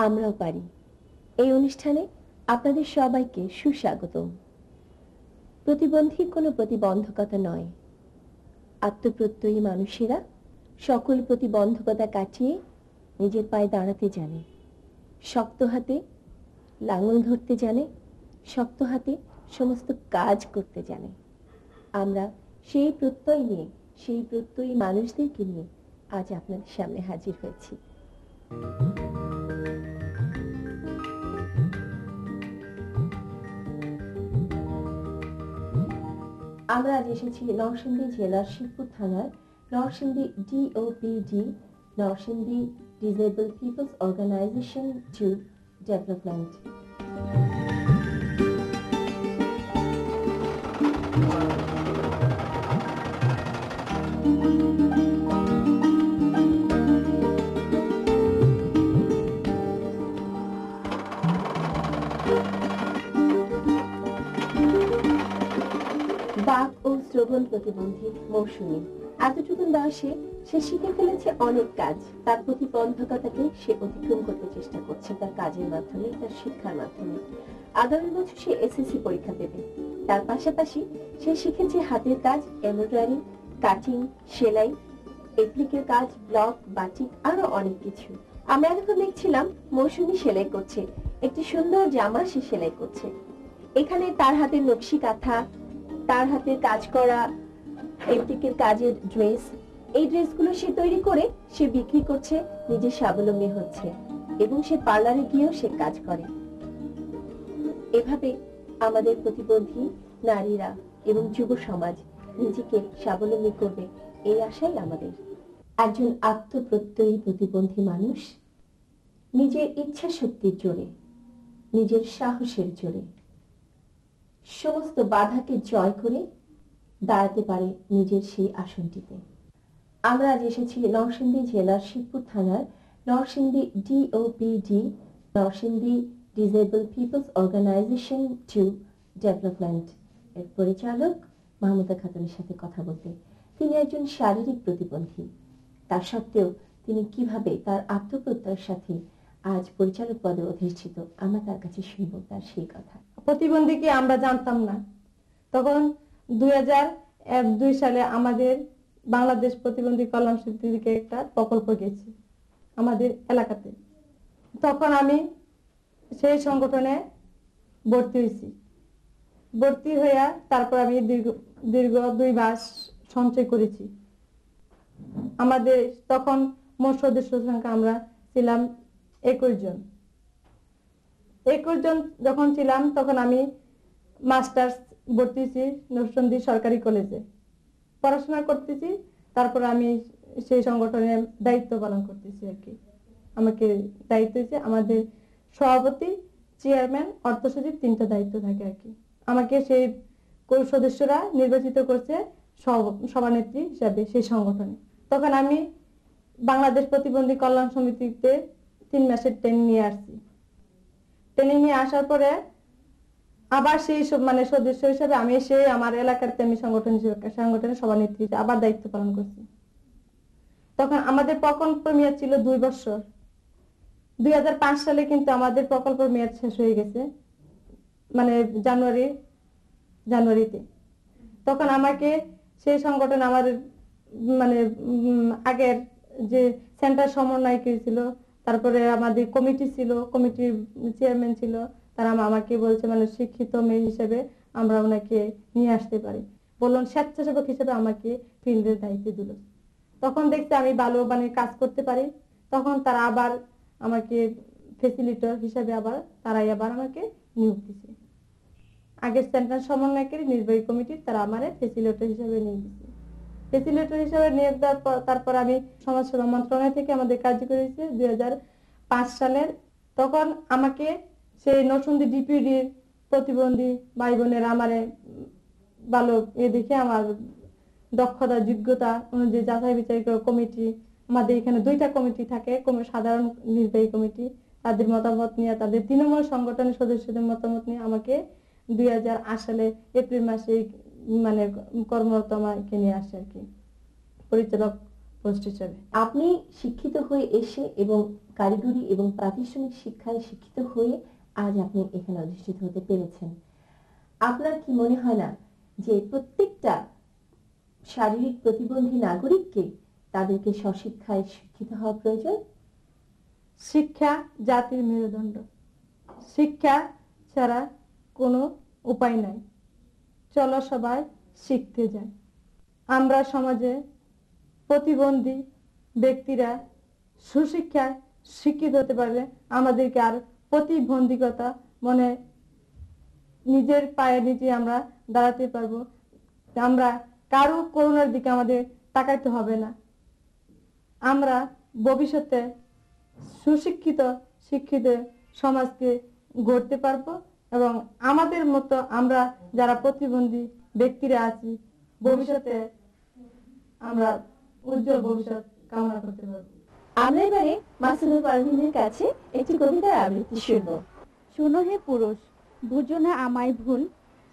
আমরাও পারি এই অনুষ্ঠানে আপনাদের সবাইকে সুস্বাগতম। প্রতিবন্ধী কোনো প্রতিবন্ধকতা নয়, আত্মপ্রত্যয়ী মানুষেরা সকল প্রতিবন্ধকতা কাটিয়ে নিজের পায়ে দাঁড়াতে জানে, শক্ত হাতে লাঙল ধরতে জানে, শক্ত হাতে সমস্ত কাজ করতে জানে। আমরা সেই প্রত্যয় নিয়ে, সেই প্রত্যয়ী মানুষদেরকে নিয়ে আজ আপনাদের সামনে হাজির হয়েছি। আমরা আজ এসেছি নরসিংদী জেলার শিবপুর থানার Narsingdi DOPD, Narsingdi disable peoples organisation to development. বাক ও শ্রবণ প্রতিবন্ধী মৌসুমী এতটুকু বয়সে সে শিখে ফেলেছে অনেক কাজ। তার প্রতিবন্ধকতাকে সে অতিক্রম করতে চেষ্টা করছে তার কাজের মাধ্যমে, তার শিক্ষার মাধ্যমে। আগামী বছর সে এসএসসি পরীক্ষা দেবে। তার পাশাপাশি সে শিখেছে হাতের কাজ, এমব্রয়ডারি, কাটিং, সেলাই, এপ্লিকের কাজ, ব্লক, বাটিক, আরো অনেক কিছু। আমরা এখন দেখছিলাম মৌসুমী সেলাই করছে, একটি সুন্দর জামা সে সেলাই করছে। এখানে তার হাতের নকশি কাঁথা, তার হাতে কাজ করা এপ্লিকের কাজের ড্রেস, এই ড্রেসগুলো সে তৈরি করে সে বিক্রি করছে, নিজে স্বাবলম্বী হচ্ছে এবং সে পার্লারে গিয়েও সে কাজ করে। এভাবে আমাদের প্রতিবন্ধী নারীরা এবং যুব সমাজ নিজেকে স্বাবলম্বী করবে, এই আশাই আমাদের। একজন আত্মপ্রত্যয়ী প্রতিবন্ধী মানুষ নিজের ইচ্ছা শক্তির জোরে, নিজের সাহসের জোরে সমস্ত বাধাকে জয় করে দাঁড়াতে পারে নিজের সেই আসনটিতে। আমরা আজ এসেছি নরসিংদী জেলার শিবপুর থানার Narsingdi DOPD, Narsingdi disable peoples organisation to development এর পরিচালক মাহমুদা খাতুনের সাথে কথা বলতে। তিনি একজন শারীরিক প্রতিবন্ধী, তা সত্ত্বেও তিনি কিভাবে তার আত্মপ্রত্যয়ের সাথে আজ পরিচালক পদে অধিষ্ঠিত, আমরা তার কাছে শুনব তার সেই কথা। প্রতিবন্ধীকে আমরা জানতাম না, তখন 2002 সালে আমাদের বাংলাদেশ প্রতিবন্ধী কল্যাণ সমিতি থেকে একটা প্রকল্প গেছে আমাদের এলাকাতে। তখন আমি সেই সংগঠনে ভর্তি হয়েছি। ভর্তি হইয়া তারপর আমি দীর্ঘ 2 মাস সঞ্চয় করেছি। আমাদের তখন মোট সদস্য সংখ্যা আমরা ছিলাম 21 জন। 21 জন যখন ছিলাম তখন আমি মাস্টার্স ভর্তি হয়েছি নরসিংদী সরকারি কলেজে, পড়াশোনা করতেছি। তারপর আমি সেই সংগঠনে দায়িত্ব পালন করতেছি আর কি। আমাকে দায়িত্ব দিয়েছে আমাদের সভাপতি, চেয়ারম্যান, অর্থ সচিব, 3টা দায়িত্ব থাকে আর কি। আমাকে সেই সদস্যরা নির্বাচিত করছে সভানেত্রী হিসাবে সেই সংগঠনে। তখন আমি বাংলাদেশ প্রতিবন্ধী কল্যাণ সমিতিতে 3 মাসের ট্রেনিং নিয়ে আসছি। ট্রেনিং নিয়ে আসার পরে আবার সেই সদস্য হিসেবে আমি এসে আমার এলাকার আমি সংগঠনের সভানেত্রী আবার দায়িত্ব পালন করছি। তখন আমাদের প্রকল্প মেয়াদ ছিল 2 বছর। 2005 সালে কিন্তু আমাদের প্রকল্প মেয়াদ শেষ হয়ে গেছে, জানুয়ারিতে। তখন আমাকে সেই সংগঠন আমার আগের যে সেন্টার সমন্বয় ছিল, তারপরে আমাদের কমিটি ছিল, কমিটির চেয়ারম্যান ছিল, তারা আমাকে বলছে শিক্ষিত মেয়ে হিসেবে আমরা ওনাকে নিয়ে আসতে পারি, বলুন স্বেচ্ছাসেবক হিসেবে আমাকে ফিল্ডের দায়িত্ব দিল। তখন দেখতে আমি ভালো কাজ করতে পারি, তখন তারা আবার আমাকে ফ্যাসিলিটেটর হিসেবে তারাই আবার আমাকে নিয়োগ দিছে। আগের সেন্টার সমন্বয়কারী নির্বাহী কমিটির তারা আমার ফ্যাসিলিটেটর হিসেবে নিয়োগ দিছে। ফ্যাসিলিটেটর হিসেবে নিয়োগ দেওয়ার পর তারপর আমি সমাজ সেবা মন্ত্রণালয় থেকে আমাদের কার্যকরী হয়েছে 2005 সালের। তখন আমাকে সেই নরসিংদী ডিপিডির প্রতিবন্ধী ভাই বোনের আমারে ভালো দেখে আমার দক্ষতা যোগ্যতা অনুযায়ী যাচাই বিচার কমিটি, আমাদের এখানে 2টা কমিটি থাকে, সাধারণ নির্বাহী কমিটি, তাদের মতামত নিয়ে, তাদের তৃণমূল সংগঠনের সদস্যদের মতামত নিয়ে আমাকে 2008 সালে এপ্রিল মাসে কর্মরত আমাকে নিয়ে আসে আর কি পরিচালক পোস্ট হিসেবে। আপনি শিক্ষিত হয়ে এসে এবং কারিগরি এবং প্রাতিষ্ঠানিক শিক্ষায় শিক্ষিত হয়ে আজ আপনি এখানে অধিষ্ঠিত হতে পেরেছেন। আপনার কি মনে হয় না যে প্রত্যেকটা শারীরিক প্রতিবন্ধী নাগরিককে তাদেরকে স্বশিক্ষায় শিক্ষিত হওয়া প্রয়োজন? শিক্ষা জাতির মেরুদণ্ড, শিক্ষা ছাড়া কোনো উপায় নাই। চলো সবাই শিখতে যাই। আমরা সমাজে প্রতিবন্ধী ব্যক্তিরা সুশিক্ষায় শিক্ষিত হতে পারলে আমাদেরকে আর প্রতিবন্ধকতা মনে নিজের পায়ে নিজে আমরা দাঁড়াতে পারবো। আমরা কারো করুণার দিকে আমাদের তাকাইতে হবে না। আমরা ভবিষ্যতে সুশিক্ষিত শিক্ষিত সমাজকে গড়তে পারবো এবং আমাদের মতো আমরা যারা প্রতিবন্ধী ব্যক্তিরা আছি ভবিষ্যতে আমরা উজ্জ্বল ভবিষ্যৎ কামনা করতে পারবো। আমরা এবারে মাসুদুর পারভীনের কাছে একটি কবিতার আবৃত্তি শুনবো। শোনো হে পুরুষ, বুঝো না আমায় ভুল,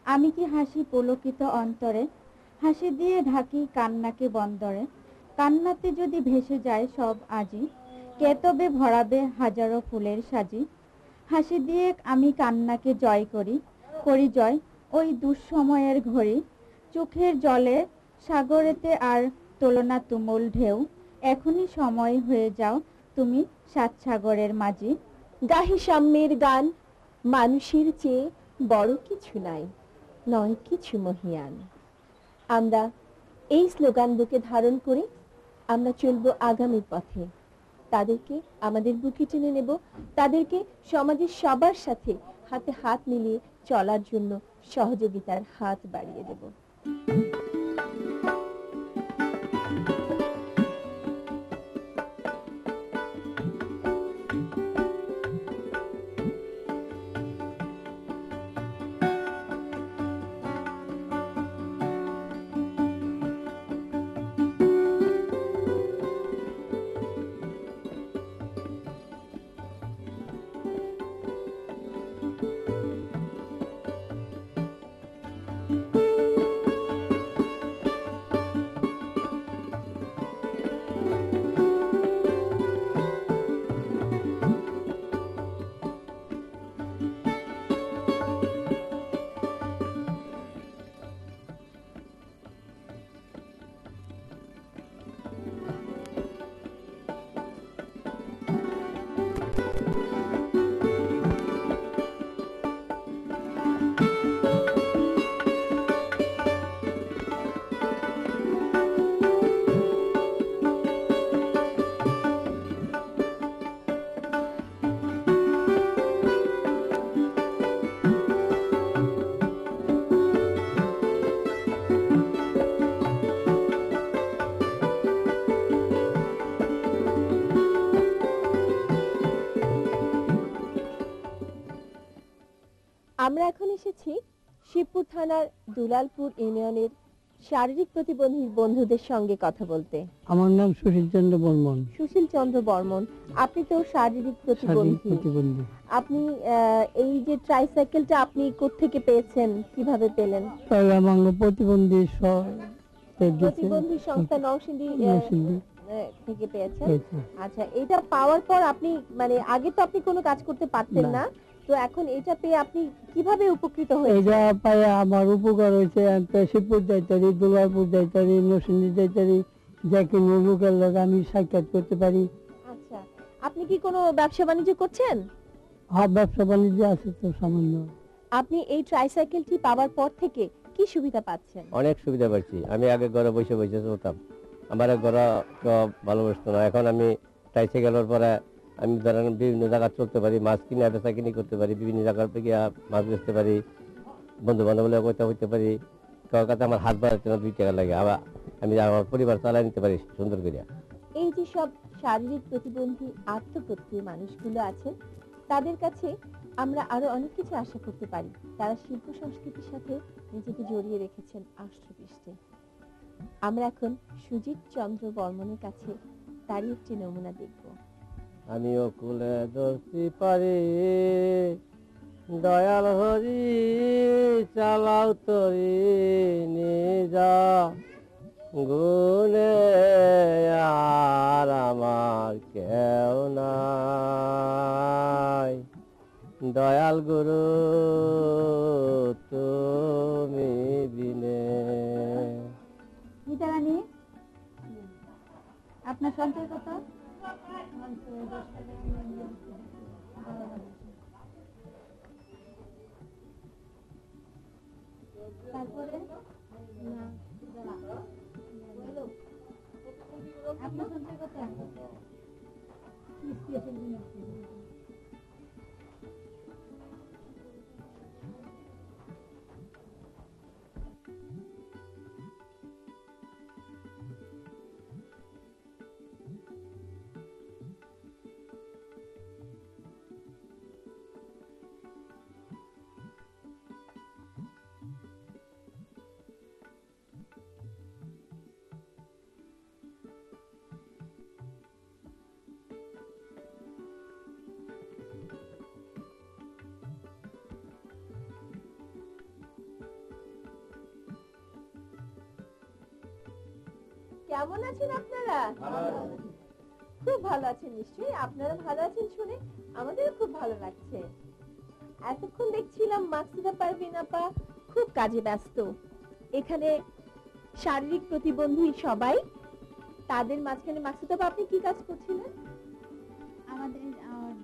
আমি কি হাসি পুলকিত অন্তরে, হাসি দিয়ে ঢাকি কান্নাকে বন্দরে, কান্নাতে যদি ভেসে যায় সব আজি, কে তবে ভরাবে হাজারো ফুলের সাজি, হাসি দিয়ে আমি কান্নাকে জয় করি, করি জয় ওই দুঃসময়ের ঘড়ি, চোখের জলে সাগরেতে আর তুলনা তুমুল ঢেউ, এখনই সময় হয়ে যাও তুমি সাত সাগরের মাঝি। গাহি সাম্যের গান, মানুষের চেয়ে বড় কিছু নাই, নয় কিছু মহিয়ান। আমরা এই স্লোগান বুকে ধারণ করে আমরা চলবো আগামীর পথে। তাদেরকে আমাদের বুকে টেনে নেব, তাদেরকে সমাজের সবার সাথে হাতে হাত মিলিয়ে চলার জন্য সহযোগিতার হাত বাড়িয়ে দেব। আমরা এখন এসেছি শিবপুর থানার দুলালপুর ইউনিয়নের শারীরিক প্রতিবন্ধী বন্ধুদের সঙ্গে কথা বলতে। আমার নাম সুশীল চন্দ্র বর্মন। সুশীল চন্দ্র বর্মন, আপনি তো শারীরিক প্রতিবন্ধী। আপনি এই যে ট্রাইসাইকেলটা আপনি কোত্থেকে পেয়েছেন, কিভাবে পেলেন? প্রতিবন্ধী প্রতিবন্ধী সংস্থা নরসিংদী থেকে পেয়েছেন। আচ্ছা, এটা পাওয়ার পর আপনি মানে আগে তো আপনি কোনো কাজ করতে পারতেন না, তো এখন এটা পেয়ে আপনি কিভাবে উপকৃত হয়েছেন? এটা পায়ে আমার উপকার হয়েছে। শিবপুর যাইতারি, দুলালপুর যাইতারি, নরসিংদী যাইতারি, যে কোনো লোকের লোক আমি সাক্ষাৎ করতে পারি। আচ্ছা, আপনি কি কোনো ব্যবসা বাণিজ্য করছেন? হ্যাঁ, ব্যবসা বাণিজ্য আছে তো সামান্য। আপনি এই ট্রাইসাইকেলটি পাওয়ার পর থেকে কি সুবিধা পাচ্ছেন? অনেক সুবিধা পাচ্ছি। আমি আগে ঘরে বসে বসে চলতাম, আমার ঘরে ভালোবাসতো না। এখন আমি ট্রাইসাইকেলের পরে আমি ধরেন বিভিন্ন জায়গায় চলতে পারি, মাছ কিনে বেচা কিনি করতে পারি, বিভিন্ন জায়গার থেকে মাছ বেচতে পারি, বন্ধু বান্ধব কথা হইতে পারি। কারোর কাছে আমার হাত বাড়াতে না 2 টাকা লাগে, আবার আমি আমার পরিবার চালাই নিতে পারি সুন্দর করে। এই যে সব শারীরিক প্রতিবন্ধী আত্মপ্রত্যয়ী মানুষগুলো আছেন, তাদের কাছে আমরা আরো অনেক কিছু আশা করতে পারি। তারা শিল্প সংস্কৃতির সাথে নিজেকে জড়িয়ে রেখেছেন আষ্টপৃষ্টে। আমরা এখন সুজিত চন্দ্র বর্মনের কাছে তারই একটি নমুনা দেখব। আমিও কুলে ধরতে পারি, দয়াল হরি চালাও তরি নিয়ে যা, গুনে আর আমার কেউ নাই, দয়াল গুরু তুমি বিনে। গীতা রানী, আপনার সঞ্চয় কত? তারপরে আপনার সঞ্চয় কত? কেমন আছেন আপনারা? খুব ভালো আছেন নিশ্চয়ই। আপনারা ভালো আছেন শুনে আমাদের খুব ভালো লাগছে। এতক্ষণ দেখছিলাম মাকসুদা পারভিন আপা খুব কাজে ব্যস্ত। এখানে শারীরিক প্রতিবন্ধী সবাই, তাদের মাঝখানে মাকসুদা আপা আপনি কি কাজ করছিলেন? আমাদের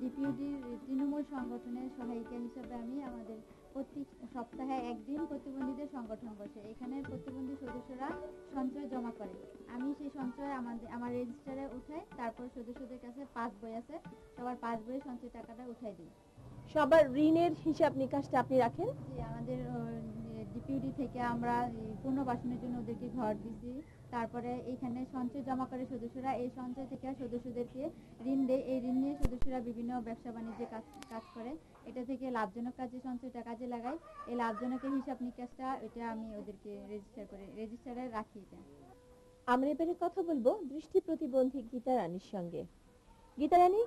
ডিপিউডির তৃণমূল সংগঠনের সহায়িকা হিসাবে আমি আমাদের প্রতি সপ্তাহে একদিন প্রতিবন্ধীদের সংগঠন বসে, এখানে প্রতিবন্ধী সদস্যরা সঞ্চয় জমা করে। আমি সেই সঞ্চয় আমার রেজিস্টারে উঠাই, তারপর সদস্যদের কাছে পাস বই আছে, সবার পাস বইয়ে সঞ্চয় টাকাটা উঠাই দিই। সবার ঋণের হিসাব নিকাশটা আপনি রাখেন? যে আমাদের ডিপিউডি থেকে আমরা পুনর্বাসনের জন্য ওদেরকে ঘর দিছি, তারপরে এইখানে সঞ্চয় জমা করে সদস্যরা, এই সঞ্চয় থেকে সদস্যদেরকে ঋণ দেয়। এই ঋণ নিয়ে সদস্যরা বিভিন্ন ব্যবসা বাণিজ্যে কাজ করে। এটা থেকে লাভজনক কাজে সঞ্চয়টা কাজে লাগাই। এই লাভজনকের হিসাব নিকাশটা এটা আমি ওদেরকে রেজিস্টারে রাখি। এটা আমরা এবারে কথা বলবো দৃষ্টি প্রতিবন্ধী গীতা রানীর সঙ্গে। গীতা রানী,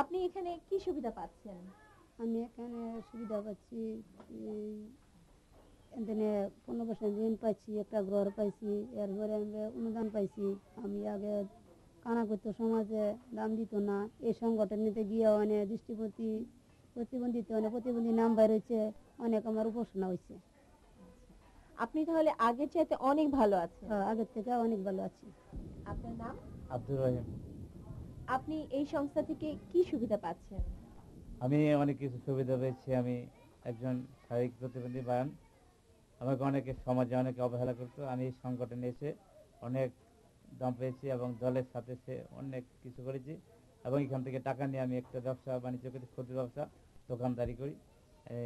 আপনি এখানে কি সুবিধা পাচ্ছেন? আমি এখানে সুবিধা পাচ্ছি, এখানে পুনর্বাসন ঋণ পাইছি, একটা ঘর পাইছি, এরপরে আমি অনুদান পাইছি। আমি আগে কানা করতো, সমাজে দাম দিত না, এই সংগঠনেতে গিয়ে অনেক প্রতিবন্ধিত অনেক প্রতিবন্ধী নাম বাইর হয়েছে, অনেক আমার উপাসনা হয়েছে। আপনি তাহলে আগের চাইতে অনেক ভালো আছেন? আগের থেকে অনেক ভালো আছি। আপনার নাম? আব্দুর রহিম। আপনি এই সংস্থা থেকে কি সুবিধা পাচ্ছেন? আমি অনেক কিছু সুবিধা পেয়েছি। আমি একজন শারীরিক প্রতিবন্ধী বায়ান, আমাকে অনেকে সমাজে অনেকে অবহেলা করতো। আমি এই সংগঠনে এসে অনেক দাম পেয়েছি এবং দলের সাথে সে অনেক কিছু করেছি, এবং এখান থেকে টাকা নিয়ে আমি একটা ব্যবসা বাণিজ্য করি, ক্ষুদ্র ব্যবসা, দোকানদারি করি।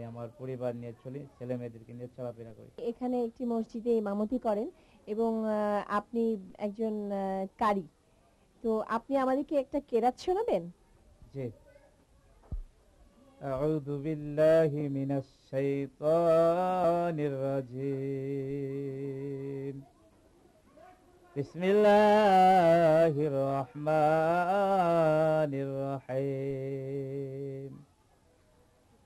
আমার পরিবার নিয়ে চলি, ছেলে মেয়েদেরকে নিয়ে চলাফেরা করি। এখানে একটি মসজিদে ইমামতি করেন এবং আপনি একজন কারি, তো আপনি আমাদেরকে একটা কেরাত শোনাবেন? জি। আউযু বিল্লাহি মিনাশ শাইতানির রাজিম। বিসমিল্লাহির রহমানির রহিম।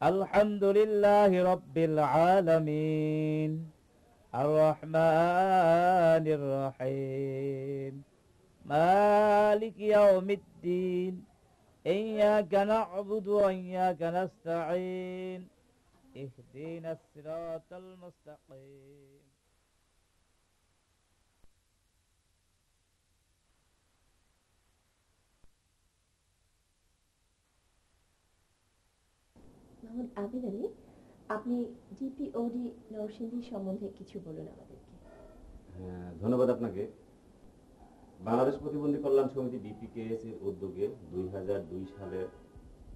আলহামদুলিল্লাহি রাব্বিল আলামিন, আর রহমানির রহিম, মালিক ইয়াউমিদ্দিন, ইয়্যাকা না'বুদু ওয়া ইয়্যাকা নাস্তাঈন, ইহদিনাস সিরাতাল মুস্তাকিম। মোহাম্মদ আবিদ আলী, আপনি ডিপিওডি নরসিংদী সম্বন্ধে কিছু বলুন আমাদেরকে। ধন্যবাদ আপনাকে। বাংলাদেশ প্রতিবন্ধী কল্যাণ সমিতি বিপিকেএস এর উদ্যোগে 2002 সালে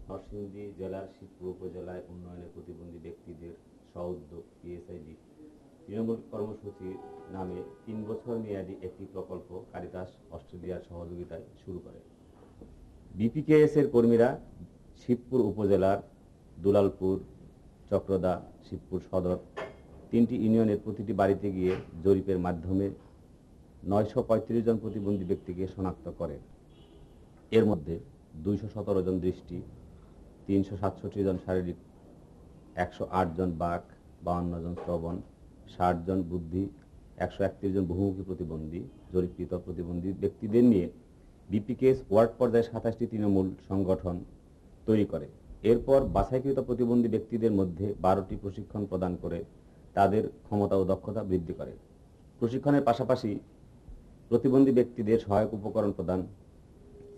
নরসিংদী জেলার শিবপুর উপজেলায় উন্নয়নে প্রতিবন্ধী ব্যক্তিদের স্ব-উদ্যোগ পিএসআইডি তৃণমূল কর্মসূচি নামে 3 বছর মেয়াদী একটি প্রকল্প কারিতাস অস্ট্রেলিয়ার সহযোগিতায় শুরু করে। বিপিকেএস এর কর্মীরা শিবপুর উপজেলার দুলালপুর, চক্রদা, শিবপুর সদর 3টি ইউনিয়নের প্রতিটি বাড়িতে গিয়ে জরিপের মাধ্যমে 935 জন প্রতিবন্ধী ব্যক্তিকে শনাক্ত করে। এর মধ্যে 217 জন দৃষ্টি, 367 জন শারীরিক, 108 জন বাক, 52 জন শ্রবণ, 60 জন বুদ্ধি 131 জন বহুমুখী প্রতিবন্ধী জরিপকৃত প্রতিবন্ধী ব্যক্তিদের নিয়ে বিপিকেএস ওয়ার্ড পর্যায়ে 27টি তৃণমূল সংগঠন তৈরি করে। এরপর বাছাইকৃত প্রতিবন্ধী ব্যক্তিদের মধ্যে 12টি প্রশিক্ষণ প্রদান করে তাদের ক্ষমতা ও দক্ষতা বৃদ্ধি করে। প্রশিক্ষণের পাশাপাশি প্রতিবন্ধী ব্যক্তিদের সহায়ক উপকরণ প্রদান,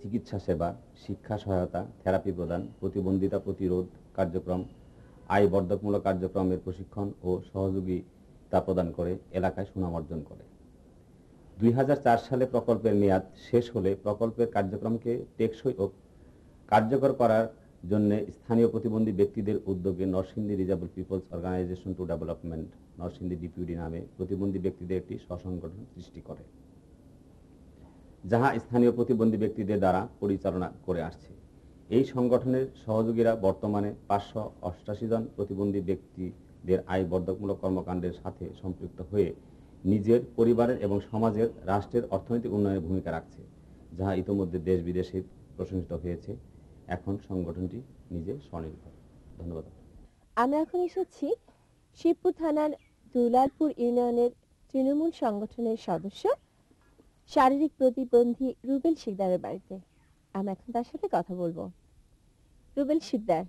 চিকিৎসা সেবা, শিক্ষা সহায়তা, থেরাপি প্রদান, প্রতিবন্ধিতা প্রতিরোধ কার্যক্রম, আয় বর্ধকমূলক কার্যক্রমের প্রশিক্ষণ ও সহযোগিতা প্রদান করে এলাকায় সুনাম অর্জন করে। 2004 সালে প্রকল্পের মেয়াদ শেষ হলে প্রকল্পের কার্যক্রমকে টেকসই ও কার্যকর করার জন্য স্থানীয় প্রতিবন্ধী ব্যক্তিদের উদ্যোগে Narsingdi disable peoples organisation to development Narsingdi DPUD নামে প্রতিবন্ধী ব্যক্তিদের একটি স্ব-সংগঠন সৃষ্টি করে, যাহা স্থানীয় প্রতিবন্ধী ব্যক্তিদের দ্বারা পরিচালনা করে আসছে। এই সংগঠনের সহযোগীরা বর্তমানে 588 জন প্রতিবন্ধী ব্যক্তিদের আয় বর্ধকমূলক কর্মকাণ্ডের সাথে সম্পৃক্ত হয়ে নিজের, পরিবারের এবং সমাজের, রাষ্ট্রের অর্থনৈতিক উন্নয়নে ভূমিকা রাখছে, যাহা ইতোমধ্যে দেশ বিদেশে প্রশংসিত হয়েছে। এখন সংগঠনটি নিজে স্বনির্ভর। ধন্যবাদ। আমরা এখন এসেছি শিবপুর থানার দুলালপুর ইউনিয়নের তৃণমূল সংগঠনের সদস্য শারীরিক প্রতিবন্ধী রুবেল শিকদারের বাড়িতে। আমরা এখন তার সাথে কথা বলবো। রুবেল শিকদার,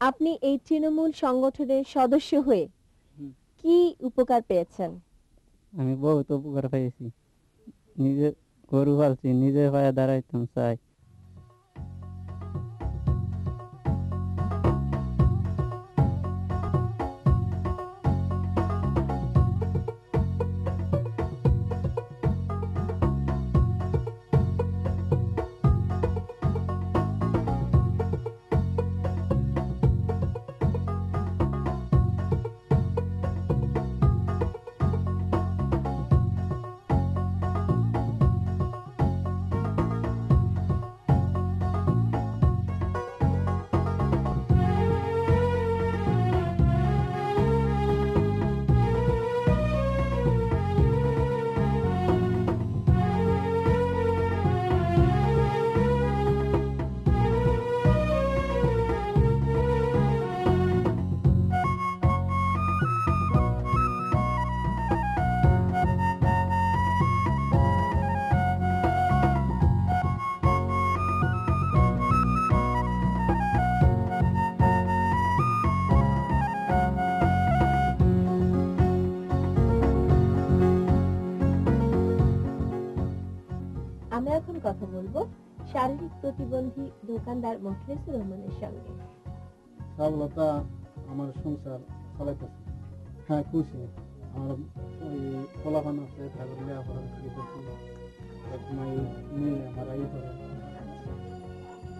আপনি এই তৃণমূল সংগঠনের সদস্য হয়ে কি উপকার পেয়েছেন? আমি বহুত উপকার পেয়েছি। নিজে গরু পালছি, নিজে পায়ে দাঁড়াইতাম চাই। আমরা এখন কথা বলবো শারীরিক প্রতিবন্ধী দোকানদার মোখলেসুর রহমানের সঙ্গে। সফলতা আমার সংসার চালাইতেছে। হ্যাঁ, খুশি। আমার ওই ফলাফল আছে, তারপর লেখাপড়া শিখেছি। এক মাই মিলে আমার আই করে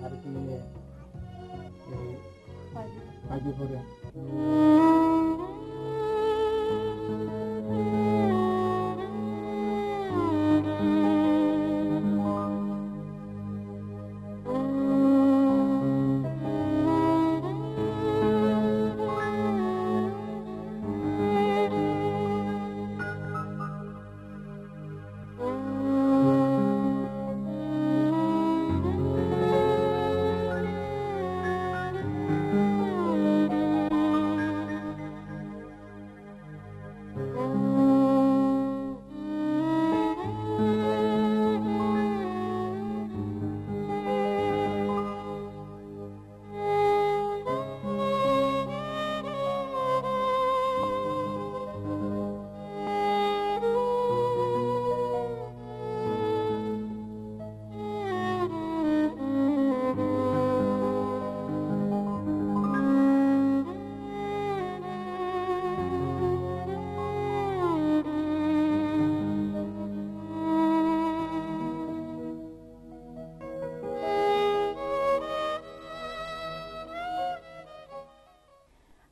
আর কি মিলে আগে করে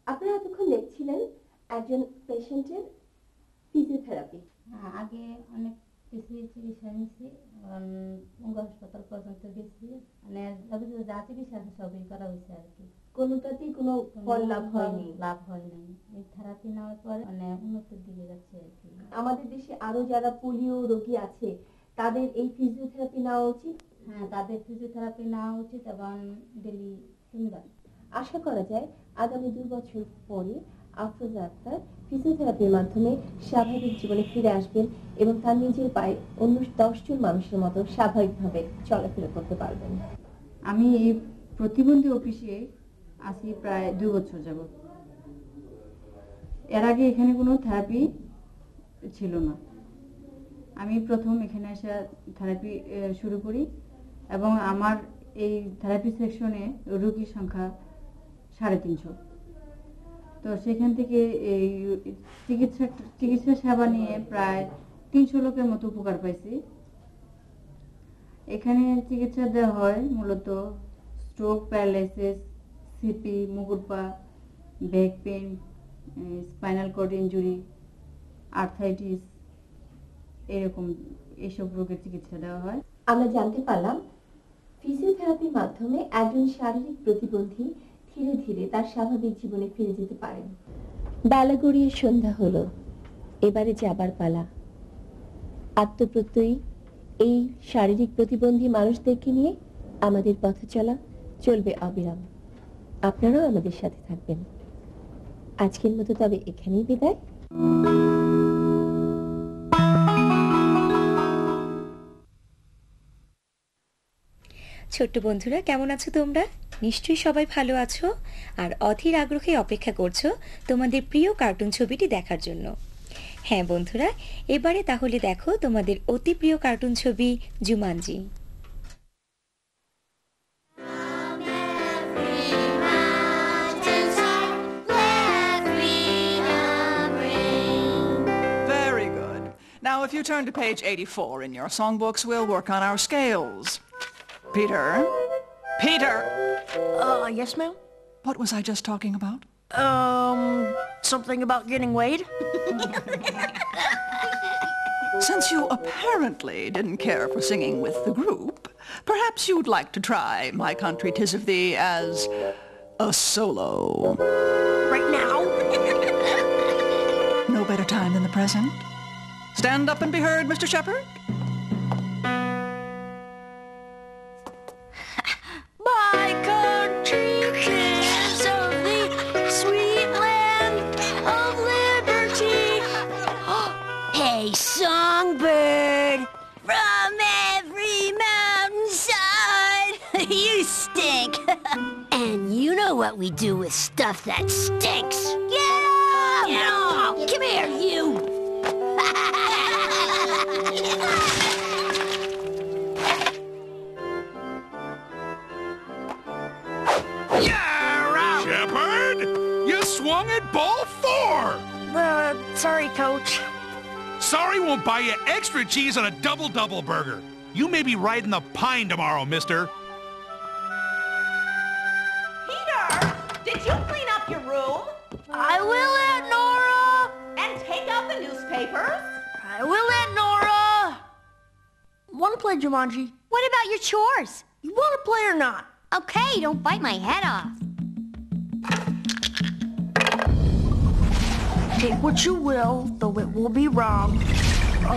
আপনারা এতক্ষণ দেখছিলেন একজন পেশেন্টের ফিজিওথেরাপি। আগে অনেক কিছু চিকিৎসা নিয়েছি, পঙ্গু হাসপাতাল পর্যন্ত গেছি, মানে যাবতীয় যা চিকিৎসা আছে সবই করা হয়েছে আর কি। কোনোটাতেই কোনো ফল লাভ হয়নি। লাভ হয় নাই। এই থেরাপি নেওয়ার পরে মানে উন্নতির দিকে যাচ্ছে আর কি। আমাদের দেশে আরো যারা পোলিও রোগী আছে তাদের এই ফিজিওথেরাপি নেওয়া উচিত। হ্যাঁ, তাদের ফিজিওথেরাপি নেওয়া উচিত এবং ডেলি 3 বার। আশা করা যায় আগামী 2 বছর পরে আফরোজা আক্তার ফিজিওথেরাপির মাধ্যমে স্বাভাবিক জীবনে ফিরে আসবেন এবং তার নিজের পায়ে অন্য 10 জন মানুষের মতো স্বাভাবিকভাবে চলাফেরা করতে পারবেন। আমি এই প্রতিবন্ধী অফিসে আছি প্রায় 2 বছর যাবত। এর আগে এখানে কোনো থেরাপি ছিল না। আমি প্রথম এখানে এসে থেরাপি শুরু করি এবং আমার এই থেরাপি সেকশনে রোগীর সংখ্যা 350। তো সেখান থেকে এই চিকিৎসা সেবা নিয়ে প্রায় 300 লোকের মতো উপকার পাইছি। এখানে চিকিৎসা দেওয়া হয় মূলত স্ট্রোক, প্যারালাইসিস, সিপি, মুগুরপা, back pain, spinal cord injury, arthritis, এইসব রোগের চিকিৎসা দেওয়া হয়। আমরা জানতে পারলাম ফিজিওথেরাপির মাধ্যমে একজন শারীরিক প্রতিবন্ধী ধীরে ধীরে তার স্বাভাবিক জীবনে ফিরে যেতে পারেন। বেলা গড়িয়ে সন্ধ্যা হলো, এবারে যাবার পালা। আত্মপ্রত্যয়ী এই শারীরিক প্রতিবন্ধী মানুষদেরকে নিয়ে আমাদের পথ চলা চলবে অবিরাম। আপনারাও আমাদের সাথে থাকবেন। আজকের মতো তবে এখানেই বিদায়। ছোট্ট বন্ধুরা, কেমন আছো তোমরা? নিশ্চয়ই সবাই ভালো আছো আর অধীর আগ্রহে অপেক্ষা করছো তোমাদের প্রিয় কার্টুন ছবিটি দেখার জন্য। হ্যাঁ বন্ধুরা, এবারে তাহলে দেখো তোমাদের অতি প্রিয় কার্টুন ছবি Jumanji. Very good. Now if you turn to page 84 in your songbooks, we'll work on our scales. Peter? Peter! Yes, ma'am? What was I just talking about? Something about getting weighed? Since you apparently didn't care for singing with the group, perhaps you'd like to try My Country 'Tis of Thee as a solo. Right now? No better time than the present. Stand up and be heard, Mr. Shepherd. My country is of the sweet land of liberty. Hey, songbird, from every mountainside, you stink. And you know what we do with stuff that stinks. Get off! Get off! Come here, you! Shepard, you swung at ball 4! Sorry, Coach. Sorry won't buy you extra cheese on a double-double burger. You may be riding the pine tomorrow, mister. Peter, did you clean up your room? I will, Aunt Nora. And take out the newspapers? I will, Aunt Nora. Want to play Jumanji? What about your chores? You want to play or not? Okay, don't bite my head off. Take what you will, though it will be wrong.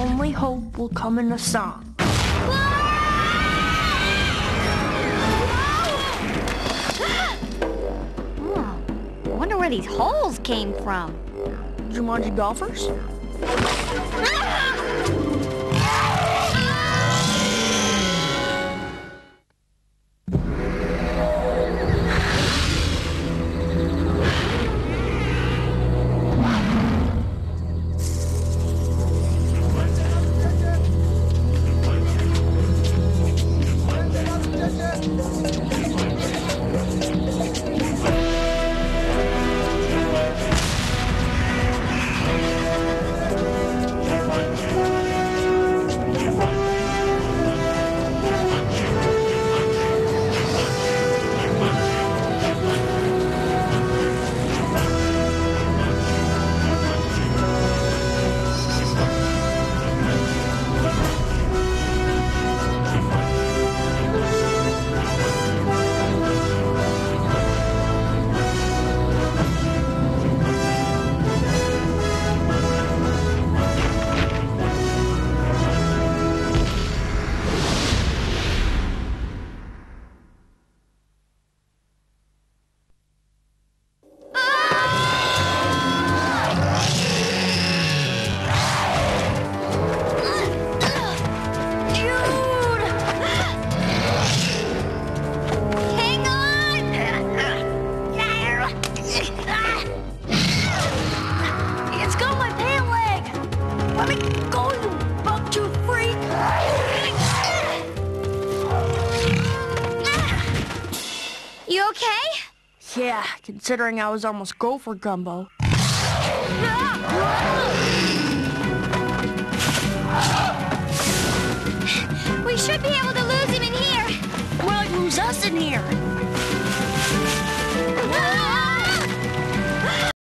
Only hope will come in a song. I wonder where these holes came from. Jumanji golfers? Yeah, considering I was almost Gopher Gumbo. We should be able to lose him in here. Well, lose us in here.